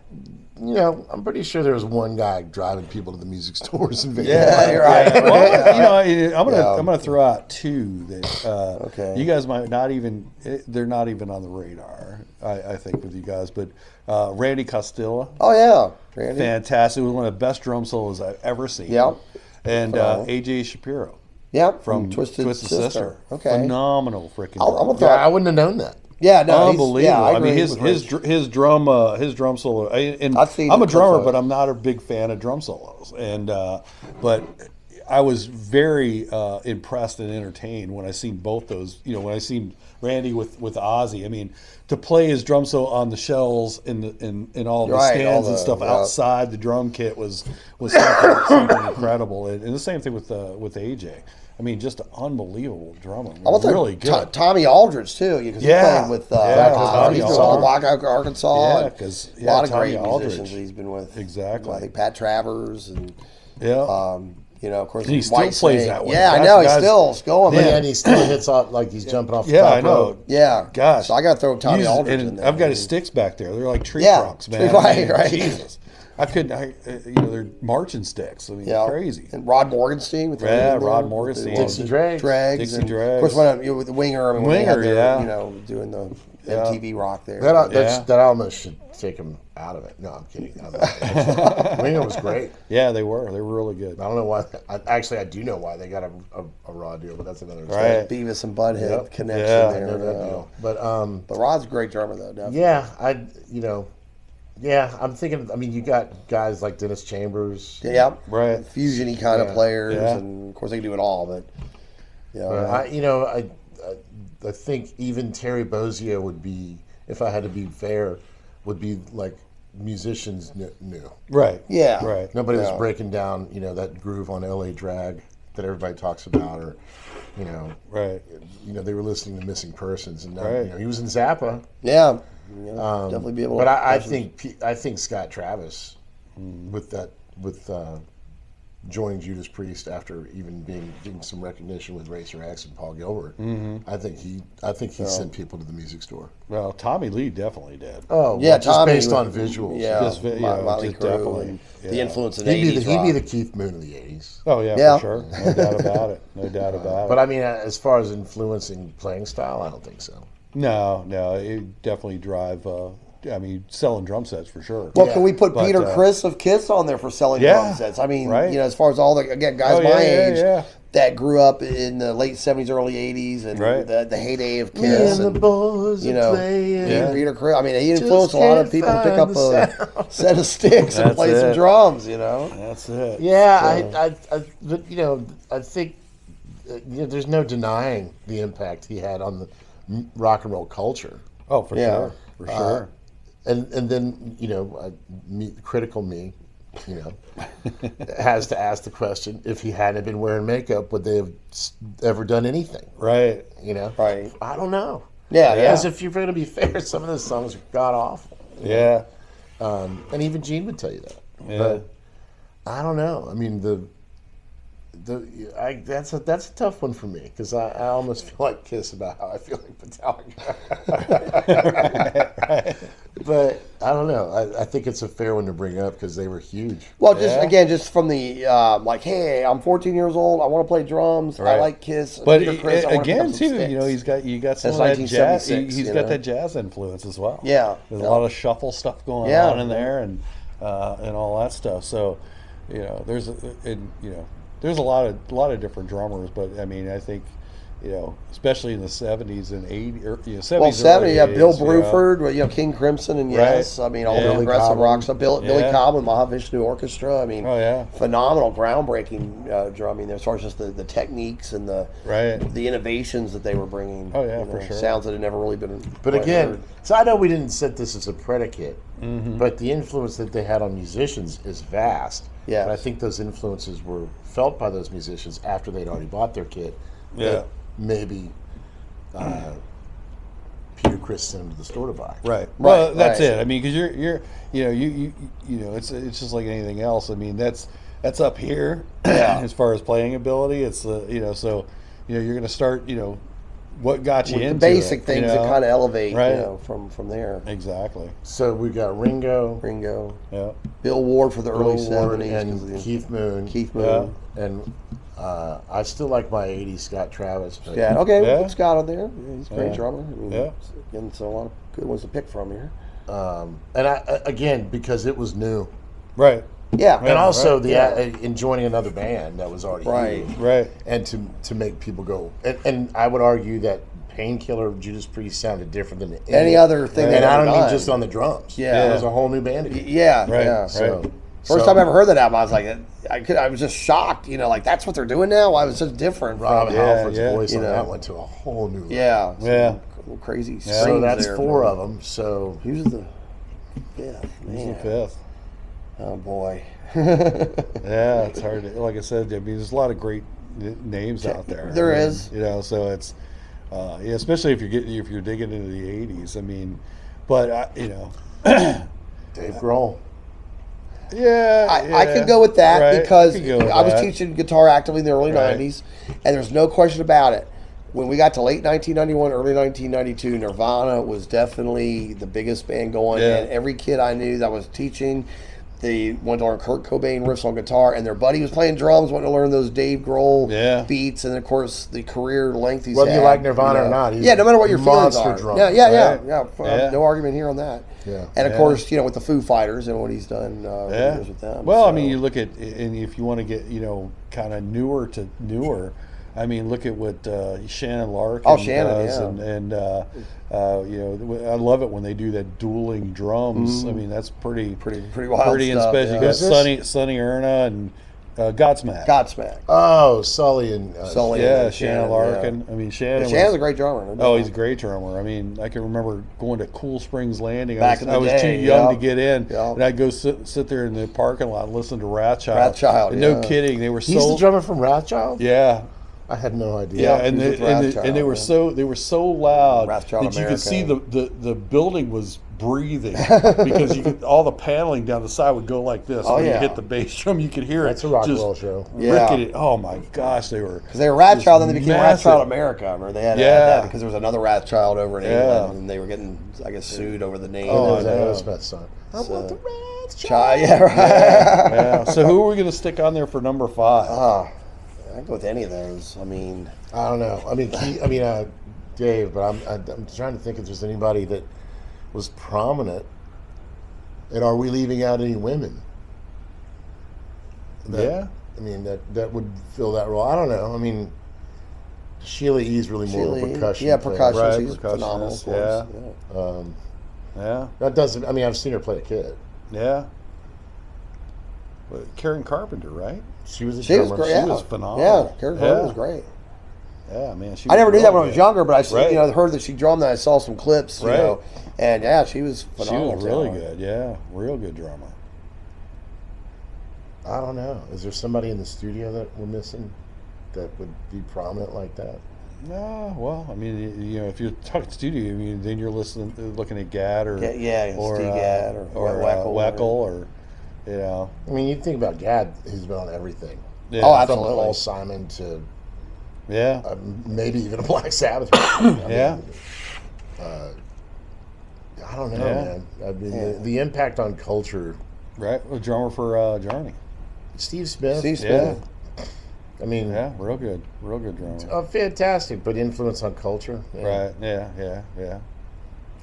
[SPEAKER 4] I'm pretty sure there was one guy driving people to the music stores in Vegas.
[SPEAKER 3] Yeah, you're right.
[SPEAKER 2] Well, I'm gonna throw out two that you guys might not even they're not even on the radar. I think with you guys, but Randy Costilla.
[SPEAKER 3] Oh yeah, Randy.
[SPEAKER 2] Fantastic. It was one of the best drum solos I've ever seen.
[SPEAKER 3] Yep.
[SPEAKER 2] And AJ Shapiro.
[SPEAKER 3] Yep.
[SPEAKER 2] From Twisted Sister.
[SPEAKER 3] Okay.
[SPEAKER 2] Phenomenal freaking.
[SPEAKER 4] I wouldn't have known that.
[SPEAKER 3] Yeah, no,
[SPEAKER 2] unbelievable. I mean, his drum solo. And I'm a drummer, but I'm not a big fan of drum solos. And but I was very impressed and entertained when I seen both those. When I seen Randy with Ozzy. I mean, to play his drum solo on the shells in all the stands and stuff outside the drum kit was something incredible. And the same thing with AJ. I mean, just an unbelievable drummer. Really good.
[SPEAKER 3] Tommy Aldridge, too. Because he's playing with Arkansas.
[SPEAKER 2] Yeah, because
[SPEAKER 3] a lot of great musicians he's been with.
[SPEAKER 2] Exactly.
[SPEAKER 3] I think Pat Travers and of course,
[SPEAKER 2] and he still plays that way.
[SPEAKER 3] Yeah, I know. He's still going.
[SPEAKER 4] Yeah, and he still hits off like he's jumping off the top
[SPEAKER 2] I know.
[SPEAKER 4] rope.
[SPEAKER 3] Yeah.
[SPEAKER 2] Gosh.
[SPEAKER 3] So I got to throw Tommy Aldridge in there.
[SPEAKER 2] I've got his sticks back there. They're like tree trunks, man.
[SPEAKER 3] Right.
[SPEAKER 2] Jesus. I couldn't, they're marching sticks. I mean, crazy.
[SPEAKER 3] And Rod Morgenstein with
[SPEAKER 2] Rod Morgenstein.
[SPEAKER 4] Dixie Dregs.
[SPEAKER 3] Dixie Dregs. Of course, with the Winger, doing the MTV rock there.
[SPEAKER 4] That almost should take him out of it. No, I'm kidding. Winger was great.
[SPEAKER 2] Yeah, they were. They were really good.
[SPEAKER 4] I don't know why. I do know why they got a Raw deal, but that's another story.
[SPEAKER 3] Right. Beavis and Butthead connection there.
[SPEAKER 4] I know that deal. But
[SPEAKER 3] Rod's a great drummer, though, definitely.
[SPEAKER 4] Yeah, I'm thinking. I mean, you got guys like Dennis Chambers.
[SPEAKER 3] Yeah,
[SPEAKER 2] right.
[SPEAKER 3] Fusion-y kind of players, and of course they can do it all. But
[SPEAKER 4] I think even Terry Bozzio would be, if I had to be fair, would be like musicians knew.
[SPEAKER 2] Right.
[SPEAKER 3] Yeah.
[SPEAKER 2] Right.
[SPEAKER 4] Nobody was breaking down, that groove on L.A. Drag that everybody talks about, or
[SPEAKER 2] right.
[SPEAKER 4] They were listening to Missing Persons, and he was in Zappa.
[SPEAKER 3] Yeah. Definitely be able to.
[SPEAKER 4] But I think Scott Travis with joining Judas Priest after even getting some recognition with Racer X and Paul Gilbert. I think he sent people to the music store.
[SPEAKER 2] Well, Tommy Lee definitely did.
[SPEAKER 3] Oh yeah,
[SPEAKER 4] just based on visuals.
[SPEAKER 3] Yeah,
[SPEAKER 2] just definitely
[SPEAKER 3] the influence of the
[SPEAKER 4] '80s.
[SPEAKER 3] He'd
[SPEAKER 4] be the Keith Moon of the '80s.
[SPEAKER 2] Oh yeah, for sure, no doubt about it. No doubt about it.
[SPEAKER 4] But I mean, as far as influencing playing style, I don't think so.
[SPEAKER 2] No, it definitely drive. Selling drum sets for sure.
[SPEAKER 3] Well, can we put Peter Criss of Kiss on there for selling drum sets? I mean, as far as all the guys my age that grew up in the late '70s, early '80s, and the heyday of Kiss,
[SPEAKER 4] and the boys playing.
[SPEAKER 3] Peter Criss. I mean, he influenced a lot of people to pick up a set of sticks and play some drums.
[SPEAKER 2] That's it.
[SPEAKER 4] Yeah, I think there's no denying the impact he had on the rock and roll culture.
[SPEAKER 2] Oh, for sure, for sure.
[SPEAKER 4] And then critical me, has to ask the question: if he hadn't been wearing makeup, would they have ever done anything?
[SPEAKER 2] Right.
[SPEAKER 3] Right.
[SPEAKER 4] I don't know.
[SPEAKER 3] Yeah.
[SPEAKER 4] Because if you're going to be fair, some of those songs are god awful.
[SPEAKER 2] Yeah.
[SPEAKER 4] And even Gene would tell you that.
[SPEAKER 2] Yeah.
[SPEAKER 4] But I don't know. I mean, That's a tough one for me because I almost feel like Kiss about how I feel like Metallica.
[SPEAKER 2] Right.
[SPEAKER 4] But I don't know. I think it's a fair one to bring up because they were huge.
[SPEAKER 3] Well, just from the like, hey, I'm 14 years old. I want to play drums.
[SPEAKER 2] Right.
[SPEAKER 3] I like Kiss.
[SPEAKER 2] But
[SPEAKER 3] Peter Criss, I wanna pick up
[SPEAKER 2] again,
[SPEAKER 3] some
[SPEAKER 2] too,
[SPEAKER 3] sticks.
[SPEAKER 2] you got some
[SPEAKER 3] That's
[SPEAKER 2] of that jazz.
[SPEAKER 3] 1976,
[SPEAKER 2] He's got that jazz influence as well.
[SPEAKER 3] Yeah.
[SPEAKER 2] There's a lot of shuffle stuff going on in there, and all that stuff. So, there's a lot of different drummers. But I mean, I think, especially in the 70s and 80s, or 70s.
[SPEAKER 3] Well, 70, yeah,
[SPEAKER 2] 80s,
[SPEAKER 3] Bill Bruford, King Crimson, and Yes.
[SPEAKER 2] Right.
[SPEAKER 3] I mean, all the progressive rock stuff. Billy Cobb and Mahavishnu Orchestra. I mean, phenomenal, groundbreaking drumming as far as just the techniques and the innovations that they were bringing.
[SPEAKER 2] Oh, yeah, for sure.
[SPEAKER 3] Sounds that had never really been.
[SPEAKER 4] But again,
[SPEAKER 3] heard.
[SPEAKER 4] so I know we didn't set this as a predicate, but the influence that they had on musicians is vast.
[SPEAKER 3] Yeah.
[SPEAKER 4] But I think those influences were felt by those musicians after they'd already bought their kit.
[SPEAKER 2] Yeah.
[SPEAKER 4] Maybe Peter Criss sent them to the store to buy.
[SPEAKER 2] Right. Well, that's it. I mean, because you're it's just like anything else. I mean, that's up here as far as playing ability. It's so you're going to start what got you
[SPEAKER 3] With
[SPEAKER 2] into
[SPEAKER 3] the basic
[SPEAKER 2] it,
[SPEAKER 3] things that kind of elevate from there.
[SPEAKER 2] Exactly.
[SPEAKER 4] So we got Ringo,
[SPEAKER 2] Yeah.
[SPEAKER 3] Bill Ward for the early
[SPEAKER 4] Ward
[SPEAKER 3] 70s,
[SPEAKER 4] and Keith Moon. And I still like my 80s Scott Travis. But
[SPEAKER 3] Yeah, okay,
[SPEAKER 2] Yeah.
[SPEAKER 3] we'll put Scott on there. Yeah, he's a great drummer. I mean,
[SPEAKER 2] Yeah.
[SPEAKER 3] Again, so a lot of good ones to pick from here.
[SPEAKER 4] And again, because it was new.
[SPEAKER 2] Right.
[SPEAKER 3] Yeah.
[SPEAKER 4] And also in joining another band that was already huge.
[SPEAKER 2] Right.
[SPEAKER 4] And to make people go. And I would argue that Painkiller, Judas Priest sounded different than
[SPEAKER 3] Any other thing
[SPEAKER 4] And
[SPEAKER 3] they've
[SPEAKER 4] I
[SPEAKER 3] ever
[SPEAKER 4] don't mean
[SPEAKER 3] done.
[SPEAKER 4] just on the drums.
[SPEAKER 3] Yeah.
[SPEAKER 4] It was a whole new band again.
[SPEAKER 3] Yeah,
[SPEAKER 2] Right.
[SPEAKER 3] yeah.
[SPEAKER 2] Right.
[SPEAKER 3] First time I ever heard that album, I was like, I was just shocked. Like that's what they're doing now. Why was so different?
[SPEAKER 4] Rob
[SPEAKER 3] from
[SPEAKER 4] Halford's
[SPEAKER 2] yeah,
[SPEAKER 4] voice on
[SPEAKER 3] you know.
[SPEAKER 4] that went to a whole new level.
[SPEAKER 3] Yeah,
[SPEAKER 2] Yeah.
[SPEAKER 3] some crazy.
[SPEAKER 4] So
[SPEAKER 3] strings
[SPEAKER 4] that's
[SPEAKER 3] there,
[SPEAKER 4] four
[SPEAKER 3] man.
[SPEAKER 4] of them. So
[SPEAKER 3] He was the fifth.
[SPEAKER 2] He's the
[SPEAKER 3] Man.
[SPEAKER 2] fifth.
[SPEAKER 3] Oh boy.
[SPEAKER 2] Yeah, it's hard. Like I said, I mean, there's a lot of great names out there.
[SPEAKER 3] There
[SPEAKER 2] I mean,
[SPEAKER 3] is.
[SPEAKER 2] So it's, especially if you're digging into the '80s. I mean, but
[SPEAKER 4] Dave Grohl.
[SPEAKER 3] I could go with that
[SPEAKER 2] Right,
[SPEAKER 3] because
[SPEAKER 2] could go with
[SPEAKER 3] I was
[SPEAKER 2] that.
[SPEAKER 3] teaching guitar actively in the early
[SPEAKER 2] Right.
[SPEAKER 3] 90s, and there's no question about it. When we got to late 1991, early 1992, Nirvana was definitely the biggest band going,
[SPEAKER 2] Yeah.
[SPEAKER 3] and every kid I knew that was teaching, they wanted to learn Kurt Cobain riffs on guitar, and their buddy was playing drums, wanted to learn those Dave Grohl beats, and of course the career length he's
[SPEAKER 4] Whether
[SPEAKER 3] had.
[SPEAKER 4] you like Nirvana or not, he's
[SPEAKER 3] no matter what your
[SPEAKER 4] a
[SPEAKER 3] feelings
[SPEAKER 4] monster
[SPEAKER 3] are.
[SPEAKER 4] drummer.
[SPEAKER 2] Right.
[SPEAKER 3] No argument here on that.
[SPEAKER 4] Yeah.
[SPEAKER 3] And of course, with the Foo Fighters and what he's done years with them.
[SPEAKER 2] Well, I
[SPEAKER 3] so.
[SPEAKER 2] mean, you look at, and if you want to get, kind of newer to newer, I mean, look at what Shannon Larkin does, and I love it when they do that dueling drums. I mean, that's pretty
[SPEAKER 3] wild
[SPEAKER 2] pretty
[SPEAKER 3] stuff,
[SPEAKER 2] special. You got Sonny Erna and Godsmack.
[SPEAKER 3] Godsmack.
[SPEAKER 4] Oh, Sully and
[SPEAKER 3] Sully.
[SPEAKER 2] Shannon Larkin. I mean, Shannon's
[SPEAKER 3] a great drummer.
[SPEAKER 2] Oh, he's a great drummer. I mean, I can remember going to Cool Springs Landing.
[SPEAKER 3] Back in the
[SPEAKER 2] I was
[SPEAKER 3] day,
[SPEAKER 2] too young to get in,
[SPEAKER 3] yeah.
[SPEAKER 2] and I'd go sit there in the parking lot and listen to Wrathchild.
[SPEAKER 3] Wrathchild,
[SPEAKER 2] And
[SPEAKER 3] yeah.
[SPEAKER 2] No kidding, they were
[SPEAKER 4] he's the drummer from Wrathchild?
[SPEAKER 2] Yeah.
[SPEAKER 4] I had no idea.
[SPEAKER 2] Yeah, and they were so loud that you could see the building was breathing because all the paneling down the side would go like this. When you hit the bass drum, you could hear
[SPEAKER 4] That's
[SPEAKER 2] it.
[SPEAKER 4] a Rockwell show.
[SPEAKER 2] Rickety. Oh my gosh, they were.
[SPEAKER 3] Because they were Wrathchild, then they became
[SPEAKER 2] massive.
[SPEAKER 3] Wrathchild America. Remember they had that because there was another Wrathchild over in England, and they were getting, I guess, sued over the name.
[SPEAKER 4] Oh,
[SPEAKER 3] of
[SPEAKER 4] that
[SPEAKER 3] it.
[SPEAKER 4] Aerosmith song. I want the
[SPEAKER 3] Wrathchild. Yeah, right.
[SPEAKER 2] Yeah. So who are we going to stick on there for number 5?
[SPEAKER 3] I'd go with any of those. I mean,
[SPEAKER 4] I don't know. I mean, Dave, but I'm trying to think if there's anybody that was prominent. And are we leaving out any women? I mean, that would fill that role. I don't know. I mean, Sheila E. is really more of a percussion.
[SPEAKER 3] Yeah, percussion.
[SPEAKER 2] Right,
[SPEAKER 3] She's phenomenal. Of course.
[SPEAKER 2] Yeah.
[SPEAKER 4] That doesn't. I mean, I've seen her play a kid.
[SPEAKER 2] Yeah. Well, Karen Carpenter, right?
[SPEAKER 4] She was a
[SPEAKER 3] She was
[SPEAKER 4] drummer.
[SPEAKER 3] great.
[SPEAKER 2] She was phenomenal.
[SPEAKER 3] Yeah, Karen Carpenter was great.
[SPEAKER 2] Yeah, man.
[SPEAKER 3] I never knew that when I was
[SPEAKER 2] good.
[SPEAKER 3] younger, but I see,
[SPEAKER 2] Right.
[SPEAKER 3] heard that she drummed that. I saw some clips, and she was
[SPEAKER 2] She
[SPEAKER 3] phenomenal.
[SPEAKER 2] was really good. Yeah, real good drummer.
[SPEAKER 4] I don't know. Is there somebody in the studio that we're missing that would be prominent like that?
[SPEAKER 2] No, well, I mean, if you're talking studio, I mean, then you're looking at Gadd or
[SPEAKER 3] Steve Gadd or
[SPEAKER 2] Weckl or
[SPEAKER 4] I mean, you think about Gadd, he's been on everything.
[SPEAKER 2] Yeah.
[SPEAKER 3] Oh,
[SPEAKER 4] from
[SPEAKER 3] absolutely.
[SPEAKER 4] Paul Simon to maybe even a Black Sabbath.
[SPEAKER 2] Yeah.
[SPEAKER 4] I don't know, man. I mean, the impact on culture.
[SPEAKER 2] Right, a drummer for Journey.
[SPEAKER 4] Steve Smith.
[SPEAKER 2] Yeah.
[SPEAKER 4] I mean,
[SPEAKER 2] Yeah, real good drummer.
[SPEAKER 4] Fantastic, but influence on culture.
[SPEAKER 2] Right. Yeah.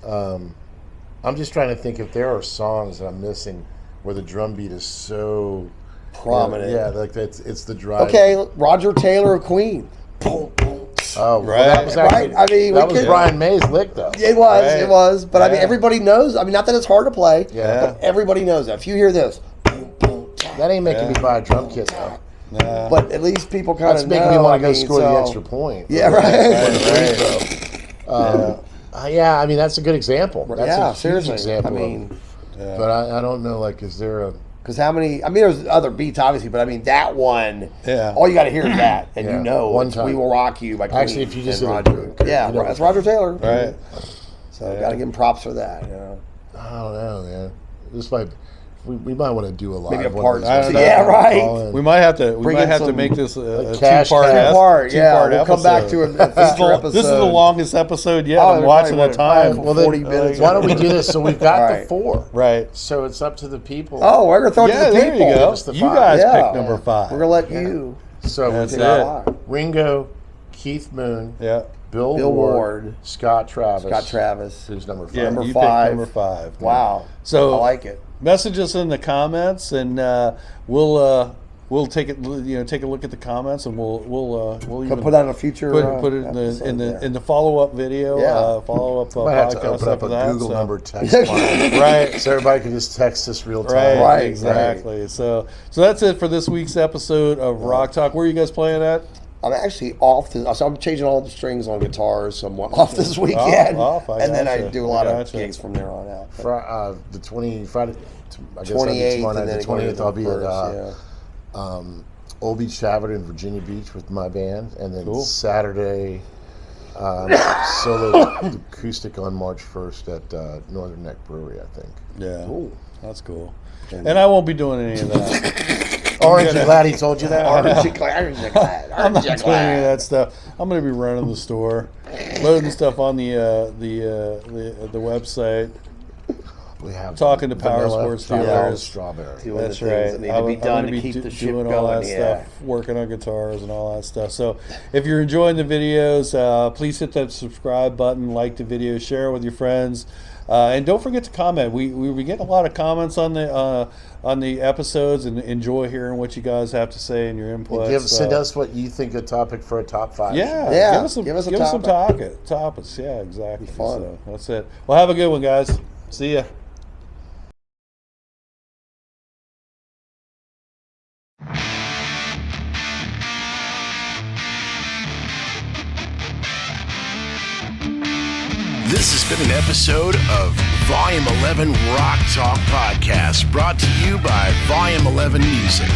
[SPEAKER 4] I'm just trying to think if there are songs that I'm missing where the drum beat is so
[SPEAKER 3] Prominent.
[SPEAKER 4] Yeah, like it's the drive.
[SPEAKER 3] Okay, Roger Taylor of Queen. Boom, boom.
[SPEAKER 4] Oh,
[SPEAKER 2] Right.
[SPEAKER 4] well, that was actually,
[SPEAKER 3] Right? I mean,
[SPEAKER 4] that was Brian May's lick, though.
[SPEAKER 3] It was,
[SPEAKER 2] Right.
[SPEAKER 3] it was. But I mean,
[SPEAKER 2] Yeah.
[SPEAKER 3] everybody knows. I mean, not that it's hard to play,
[SPEAKER 4] Yeah.
[SPEAKER 3] but everybody knows that. If you hear this,
[SPEAKER 4] That ain't making me buy a drum kit, though.
[SPEAKER 2] Nah.
[SPEAKER 3] but at least people kind
[SPEAKER 4] That's
[SPEAKER 3] of
[SPEAKER 4] making
[SPEAKER 3] know.
[SPEAKER 4] me want to
[SPEAKER 3] I
[SPEAKER 4] go
[SPEAKER 3] mean,
[SPEAKER 4] score the
[SPEAKER 3] so-
[SPEAKER 4] extra point.
[SPEAKER 3] Yeah, right.
[SPEAKER 4] Yeah, I mean, that's a good example. That's
[SPEAKER 3] Yeah,
[SPEAKER 4] a huge
[SPEAKER 3] seriously.
[SPEAKER 4] example.
[SPEAKER 3] I mean,
[SPEAKER 4] But I don't know, like, is there a...
[SPEAKER 3] because how many? I mean, there's other beats, obviously, but I mean, that one.
[SPEAKER 2] Yeah.
[SPEAKER 3] All you got to hear is that, and
[SPEAKER 4] Yeah.
[SPEAKER 3] you know,
[SPEAKER 4] One
[SPEAKER 3] it's
[SPEAKER 4] time.
[SPEAKER 3] "We Will Rock You" by Queen.
[SPEAKER 4] Actually, if you just
[SPEAKER 3] and
[SPEAKER 4] did
[SPEAKER 3] Roger.
[SPEAKER 4] it,
[SPEAKER 3] Yeah,
[SPEAKER 4] you know,
[SPEAKER 3] that's Roger Taylor.
[SPEAKER 2] Right.
[SPEAKER 3] So got to give him props for that. You know.
[SPEAKER 4] I don't know, man. This might... We might want to do a live
[SPEAKER 3] Maybe a
[SPEAKER 4] one
[SPEAKER 3] part.
[SPEAKER 4] of these.
[SPEAKER 2] I don't know.
[SPEAKER 3] Yeah, right.
[SPEAKER 4] Call in.
[SPEAKER 2] We might have to. We
[SPEAKER 3] Bring
[SPEAKER 2] might
[SPEAKER 3] in
[SPEAKER 2] have to
[SPEAKER 3] some,
[SPEAKER 2] make this a
[SPEAKER 4] like, cash
[SPEAKER 2] two-part.
[SPEAKER 4] cab.
[SPEAKER 3] Two-part, yeah.
[SPEAKER 2] two-part
[SPEAKER 3] We'll come back
[SPEAKER 2] episode.
[SPEAKER 3] to a feature episode.
[SPEAKER 2] This is the longest episode yet.
[SPEAKER 3] Oh,
[SPEAKER 2] I'm
[SPEAKER 3] there's
[SPEAKER 2] watching
[SPEAKER 3] probably
[SPEAKER 2] the time.
[SPEAKER 3] well, then, 40 minutes.
[SPEAKER 4] Why don't we do this? So we've got
[SPEAKER 3] Right.
[SPEAKER 4] the 4.
[SPEAKER 2] Right.
[SPEAKER 4] So it's up to the people.
[SPEAKER 3] Oh, we're gonna throw it
[SPEAKER 2] Yeah,
[SPEAKER 3] to the
[SPEAKER 2] there
[SPEAKER 3] people.
[SPEAKER 2] you go.
[SPEAKER 4] us the
[SPEAKER 2] You
[SPEAKER 4] 5.
[SPEAKER 2] guys
[SPEAKER 3] Yeah.
[SPEAKER 2] pick number 5.
[SPEAKER 3] We're gonna let you.
[SPEAKER 4] So
[SPEAKER 2] That's
[SPEAKER 4] we've got
[SPEAKER 2] it.
[SPEAKER 4] Ringo, Keith Moon,
[SPEAKER 2] Yeah.
[SPEAKER 4] Bill
[SPEAKER 3] Bill
[SPEAKER 4] Ward,
[SPEAKER 3] Ward,
[SPEAKER 4] Scott Travis.
[SPEAKER 3] Scott Travis.
[SPEAKER 4] Who's number 5?
[SPEAKER 2] Yeah.
[SPEAKER 3] Number
[SPEAKER 2] you
[SPEAKER 3] 5.
[SPEAKER 2] picked number 5.
[SPEAKER 3] Wow.
[SPEAKER 2] So
[SPEAKER 3] I like it.
[SPEAKER 2] Message us in the comments, and we'll take it. Take a look at the comments, and we'll even
[SPEAKER 3] Put on a future.
[SPEAKER 2] put it
[SPEAKER 3] episode
[SPEAKER 2] in
[SPEAKER 3] there.
[SPEAKER 2] the follow up video.
[SPEAKER 3] Yeah.
[SPEAKER 2] Follow up
[SPEAKER 4] Might have
[SPEAKER 2] podcast
[SPEAKER 4] to open up
[SPEAKER 2] after
[SPEAKER 4] a
[SPEAKER 2] that.
[SPEAKER 4] Google
[SPEAKER 2] so.
[SPEAKER 4] number text line.
[SPEAKER 2] Right.
[SPEAKER 4] So everybody can just text us real time.
[SPEAKER 2] Right,
[SPEAKER 3] Right,
[SPEAKER 2] exactly. So that's it for this week's episode of Rock Talk. Where are you guys playing at?
[SPEAKER 3] I'm actually off. So I'm changing all the strings on guitars. So I'm off this weekend,
[SPEAKER 2] off,
[SPEAKER 3] and then I
[SPEAKER 2] gotcha.
[SPEAKER 3] do a lot
[SPEAKER 2] I
[SPEAKER 3] of
[SPEAKER 2] gotcha.
[SPEAKER 3] gigs from there on out.
[SPEAKER 4] The 20 Friday, I guess
[SPEAKER 3] 28th,
[SPEAKER 4] tomorrow
[SPEAKER 3] and
[SPEAKER 4] night,
[SPEAKER 3] then
[SPEAKER 4] the
[SPEAKER 3] it goes
[SPEAKER 4] 28th,
[SPEAKER 3] to
[SPEAKER 4] I'll be
[SPEAKER 3] the
[SPEAKER 4] at
[SPEAKER 3] first,
[SPEAKER 4] Old Beach Tavern in Virginia Beach with my band, and then
[SPEAKER 2] Cool.
[SPEAKER 4] Saturday, solo acoustic on March 1st at Northern Neck Brewery, I think.
[SPEAKER 2] Yeah,
[SPEAKER 3] Cool.
[SPEAKER 2] that's cool. And I won't be doing any of that.
[SPEAKER 4] Aren't you glad he told you that?
[SPEAKER 3] I'm not
[SPEAKER 2] I'm not doing any of that stuff. I'm going to be running the store, loading stuff on the website.
[SPEAKER 4] We have
[SPEAKER 2] Talking to power
[SPEAKER 4] vanilla,
[SPEAKER 2] sports
[SPEAKER 4] vanilla,
[SPEAKER 2] dealers.
[SPEAKER 4] strawberry.
[SPEAKER 3] Doing
[SPEAKER 2] That's
[SPEAKER 3] the things
[SPEAKER 2] right.
[SPEAKER 3] that need to be done to keep the ship
[SPEAKER 2] doing all
[SPEAKER 3] going.
[SPEAKER 2] that
[SPEAKER 3] Yeah.
[SPEAKER 2] stuff, working on guitars and all that stuff. So if you're enjoying the videos, please hit that subscribe button, like the video, share it with your friends, and don't forget to comment. We get a lot of comments on the episodes, and enjoy hearing what you guys have to say and your input.
[SPEAKER 4] Send us what you think a topic for a top 5.
[SPEAKER 2] Yeah,
[SPEAKER 3] Yeah,
[SPEAKER 2] give us some topics. Yeah, exactly.
[SPEAKER 3] Be fun.
[SPEAKER 2] So that's it. Well, have a good one, guys. See ya.
[SPEAKER 1] This has been an episode of Volume 11 Rock Talk Podcast, brought to you by Volume 11 Music.